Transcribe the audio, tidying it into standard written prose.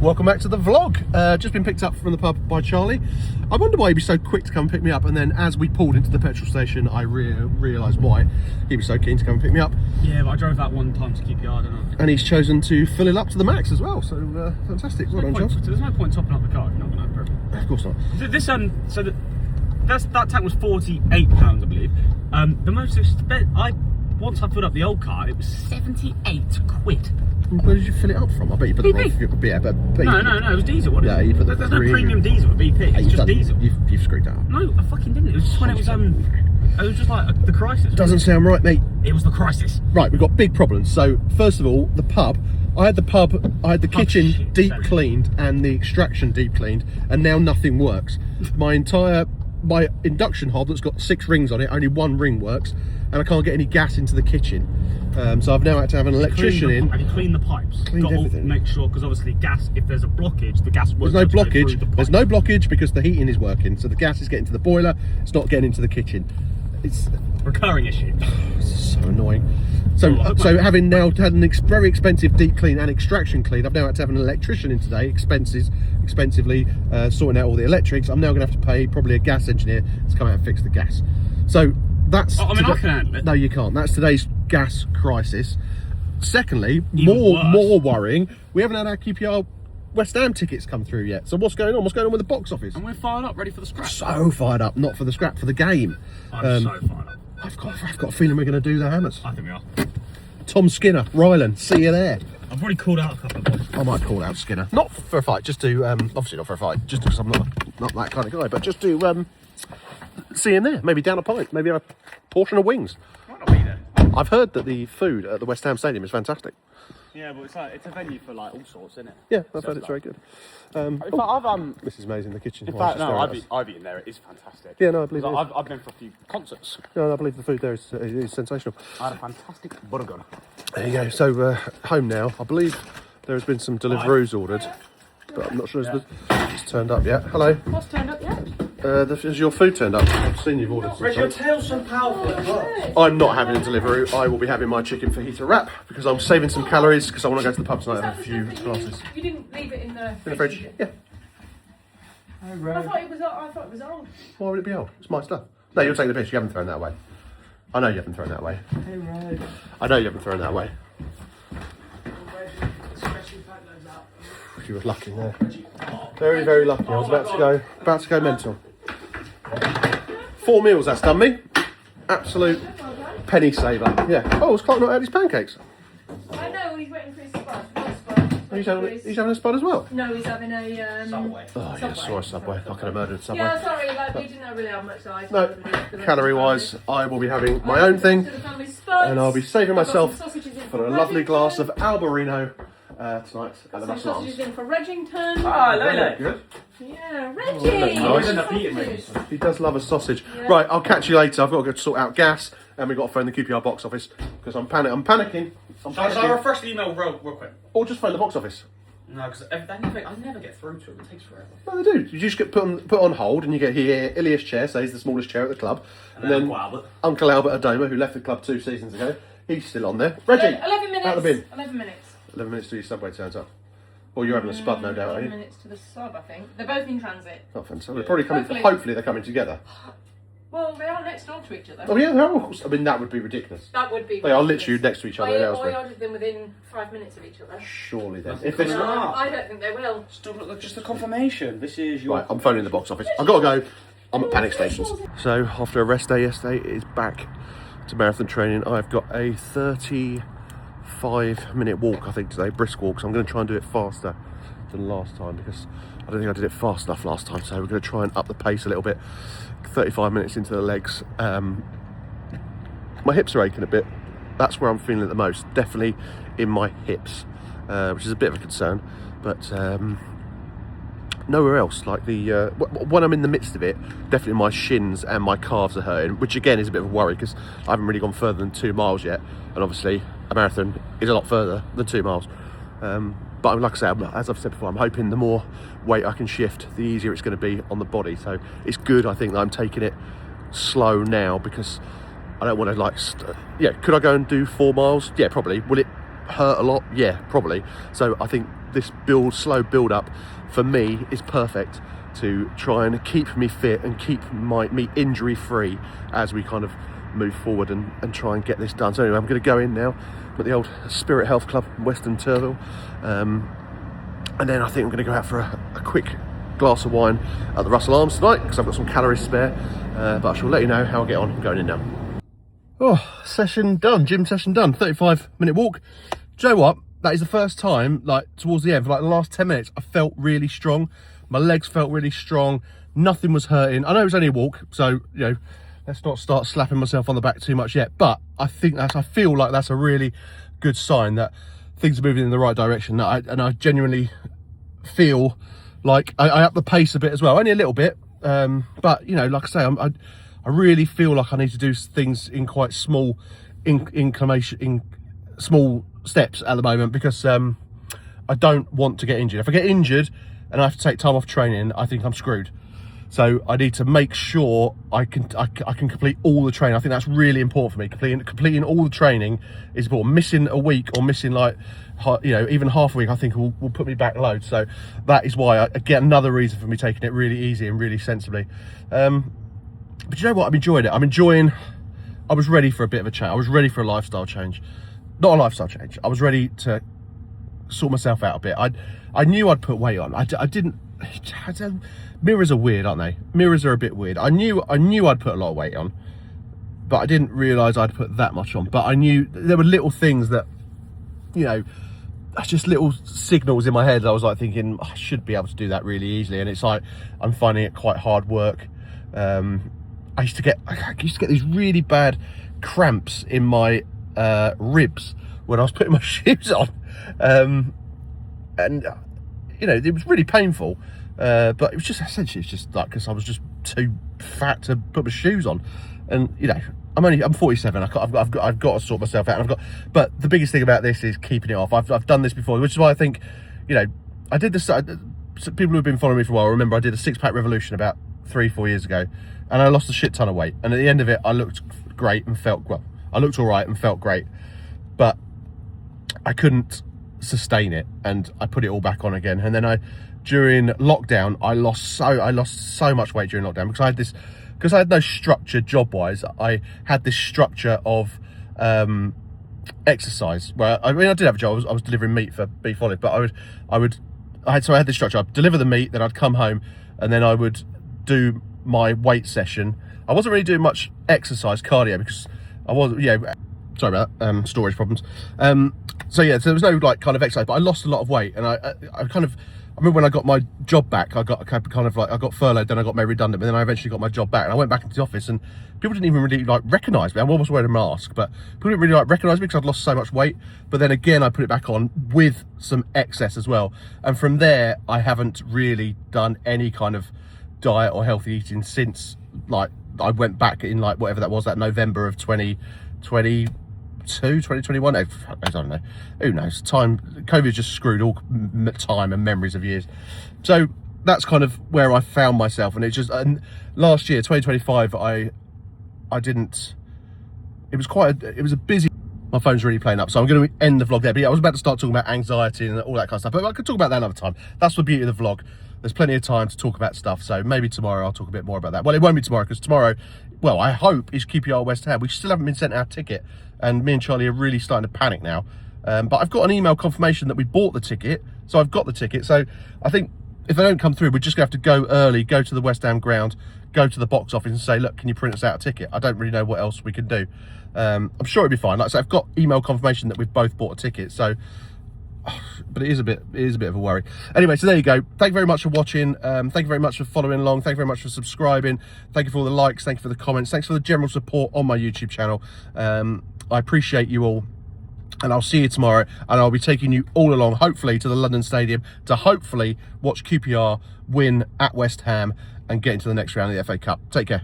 Welcome back to the vlog. Just been picked up from the pub by Charlie. I wonder why he'd be so quick to come and pick me up, and then as we pulled into the petrol station, I realised why he was so keen to come and pick me up. Yeah, but I drove that one time to QPR, didn't I? And he's chosen to fill it up to the max as well, so fantastic. Well done, Charles. There's no point topping up the car if you're not going to improve it. Of course not. That tank was £48, I believe. The most expensive, once I filled up the old car, it was 78 quid. Where did you fill it up from? I bet you put the wrong... Yeah, but no, it was diesel, wasn't it? Yeah, you put the There's no premium diesel at BP, it's just diesel. You've screwed that up. No, I fucking didn't. It was just when it was just like the crisis. Doesn't sound right, mate. It was the crisis. Right, we've got big problems. So, first of all, the pub. I had the kitchen deep cleaned and the extraction deep cleaned, and now nothing works. My induction hob that's got 6 rings on it, only 1 ring works, and I can't get any gas into the kitchen. So I've now had to have an electrician in. Have you cleaned the pipes? Cleaned everything. Make sure, because obviously gas, if there's a blockage, the gas won't. There's no blockage. There's no blockage because the heating is working. So the gas is getting to the boiler. It's not getting into the kitchen. It's recurring issue. It's so annoying. So having now had an very expensive deep clean and extraction clean, I've now had to have an electrician in today, expensively sorting out all the electrics. I'm now going to have to pay probably a gas engineer to come out and fix the gas. So that's... I can handle it. No, you can't. That's today's gas crisis. Secondly, more worrying, we haven't had our QPR West Ham tickets come through yet. So what's going on? What's going on with the box office? And we're fired up, ready for the scrap. So fired up, not for the scrap, for the game. I'm so fired up. I've got a feeling we're going to do the Hammers. I think we are. Tom Skinner, Ryland, see you there. I've already called out a couple of them. I might call out Skinner. Not for a fight, just to, obviously not for a fight, just because I'm not that kind of guy, but just to see him there. Maybe down a pint, maybe a portion of wings. Might not be there. I've heard that the food at the West Ham Stadium is fantastic. Yeah, but it's a venue for like all sorts, isn't it? Yeah, I've heard it's very good. This is amazing, the kitchen. In fact, no, I've eaten there. It is fantastic. Yeah, no, I believe it is. I've been for a few concerts. No, I believe the food there is sensational. I had a fantastic burger. There you go. So home now. I believe there has been some Deliveroo's ordered, but I'm not sure it's turned up yet. Hello. What's turned up yet? Has your food turned up? I've seen you've ordered some. Your tail's so powerful as well. I'm not having a Deliveroo. I will be having my chicken fajita wrap because I'm saving some calories because I want to go to the pub tonight and have a few glasses. You didn't leave it in the fridge? Yeah. I thought it was old. Why would it be old? It's my stuff. No, you're taking the piss. You haven't thrown that away. I know you haven't thrown that away. Hey, Rod. I know you haven't thrown that away. You were lucky there. Very, very lucky. I was about to go mental. 4 meals that's done me. Absolute penny saver. Yeah. Oh, has Clark not had his pancakes? I know, he's waiting for his spud. He's having a spud as well? No, he's having a Subway. Oh, yeah, sorry, Subway. I could have murdered Subway. Yeah, sorry, we didn't really have much size. No, calorie-wise, I will be having my own thing. And I'll be saving myself for a lovely glass of Albarino tonight at the Russell Arms. Sausages in for Reggington. Ah, Lele. Good. Yeah, Reggie. He does love a sausage. Yeah. Right, I'll catch you later. I've got to go sort out gas, and we've got to phone the QPR box office because I'm panicking. Shall I refresh the email real quick? Or just phone the box office. No, because I never get through to them. It takes forever. No, they do. You just get put on hold, and you get here. Ilias chair, so he's the smallest chair at the club, and then Uncle Albert Adoma, who left the club 2 seasons ago, he's still on there. Reggie, 11 minutes. Out the bin. 11 minutes. 11 minutes till your Subway turns up. Or you're having a spud, no doubt, are you? 11 minutes to the sub, I think. They're both in transit. Oh, fantastic. They're probably coming. Hopefully, they're coming together. Well, they are next door to each other. Oh yeah, they are. I mean, that would be ridiculous. That would be. They are literally next to each other. I ordered them within 5 minutes of each other. Surely then. I don't think they will. Just a confirmation. This is your. Right, I'm phoning the box office. I've got to go. I'm at panic stations. So after a rest day yesterday, it is back to marathon training. I've got a 35-minute walk, I think, today, brisk walk. So I'm going to try and do it faster than last time because I don't think I did it fast enough last time. So we're going to try and up the pace a little bit. 35 minutes into the legs. My hips are aching a bit. That's where I'm feeling it the most. Definitely in my hips, which is a bit of a concern. But nowhere else. Like when I'm in the midst of it, definitely my shins and my calves are hurting, which again is a bit of a worry because I haven't really gone further than 2 miles yet, and obviously a marathon is a lot further than 2 miles. But like I said, as I've said before, I'm hoping the more weight I can shift, the easier it's going to be on the body. So it's good, I think, that I'm taking it slow now because I don't want to could I go and do 4 miles? Yeah, probably. Will it hurt a lot? Yeah, probably. So I think this slow build up for me is perfect to try and keep me fit and keep me injury free as we kind of move forward and try and get this done. So anyway, I'm going to go in now at the old Spirit Health Club in Western Turville, and then I think I'm going to go out for a quick glass of wine at the Russell Arms tonight because I've got some calories spare, but I shall let you know how I get on. I'm going in now. Oh, session done, gym session done, 35-minute walk. Do you know what? That is the first time, like towards the end, for like the last 10 minutes, I felt really strong. My legs felt really strong. Nothing was hurting. I know it was only a walk, so, you know, let's not start slapping myself on the back too much yet. But I feel like that's a really good sign that things are moving in the right direction. And I genuinely feel like I up the pace a bit as well, only a little bit. But, you know, like I say, I really feel like I need to do things in quite small small steps at the moment because I don't want to get injured. If I get injured and I have to take time off training, I think I'm screwed. So I need to make sure I can complete all the training. I think that's really important for me. Completing all the training is important. Missing a week or missing like, you know, even half a week, I think will put me back loads. So that is why I get another reason for me taking it really easy and really sensibly. But you know what? I'm enjoying it. I was ready for a bit of a change. I was ready for a lifestyle change. Not a lifestyle change. I was ready to sort myself out a bit. I knew I'd put weight on. I didn't. Mirrors are weird, aren't they? Mirrors are a bit weird. I knew I'd put a lot of weight on, but I didn't realise I'd put that much on. But I knew there were little things that, you know, just little signals in my head. I was like thinking, I should be able to do that really easily. And it's like, I'm finding it quite hard work. I used to get these really bad cramps in my ribs when I was putting my shoes on. And you know, it was really painful, but it was just essentially, it's just like because I was just too fat to put my shoes on. And you know, I'm 47. I've got to sort myself out. And but the biggest thing about this is keeping it off. I've done this before, which is why I think, you know, I did this. People who've been following me for a while remember I did a 6-pack revolution about 3-4 years ago, and I lost a shit ton of weight. And at the end of it, I looked great and felt well. I looked all right and felt great, but I couldn't sustain it, and I put it all back on again. And then during lockdown, I lost so much weight during lockdown because I had no structure job wise. I had this structure of exercise where I did have a job. I was delivering meat for Beef Olive, but I had this structure. I'd deliver the meat, then I'd come home, and then I would do my weight session. I wasn't really doing much exercise cardio because I wasn't, sorry about that, storage problems. So there was no like kind of exercise, but I lost a lot of weight, and I remember when I got my job back, I got furloughed, then I got made redundant, but then I eventually got my job back, and I went back into the office, and people didn't even really like recognise me. I was wearing a mask, but people didn't really like recognise me because I'd lost so much weight. But then again, I put it back on with some excess as well, and from there, I haven't really done any kind of diet or healthy eating since like I went back in like whatever that was, that November of 2021. I don't know, who knows. COVID just screwed all time and memories of years. So that's kind of where I found myself, and and last year 2025 it was a busy. My phone's really playing up, so I'm going to end the vlog there. But yeah, I was about to start talking about anxiety and all that kind of stuff, but I could talk about that another time. That's the beauty of the vlog. There's plenty of time to talk about stuff, so maybe tomorrow I'll talk a bit more about that. Well, it won't be tomorrow, because tomorrow, well, I hope, is QPR West Ham. We still haven't been sent our ticket, and me and Charlie are really starting to panic now. But I've got an email confirmation that we bought the ticket, so I've got the ticket. So I think if they don't come through, we're just going to have to go early, go to the West Ham ground, go to the box office and say, look, can you print us out a ticket? I don't really know what else we can do. I'm sure it'll be fine. Like I said, I've got email confirmation that we've both bought a ticket, so... but it is a bit of a worry. Anyway, so there you go. Thank you very much for watching. Thank you very much for following along. Thank you very much for subscribing. Thank you for all the likes. Thank you for the comments. Thanks for the general support on my YouTube channel. I appreciate you all, and I'll see you tomorrow, and I'll be taking you all along, hopefully, to the London Stadium to hopefully watch QPR win at West Ham and get into the next round of the FA Cup. Take care.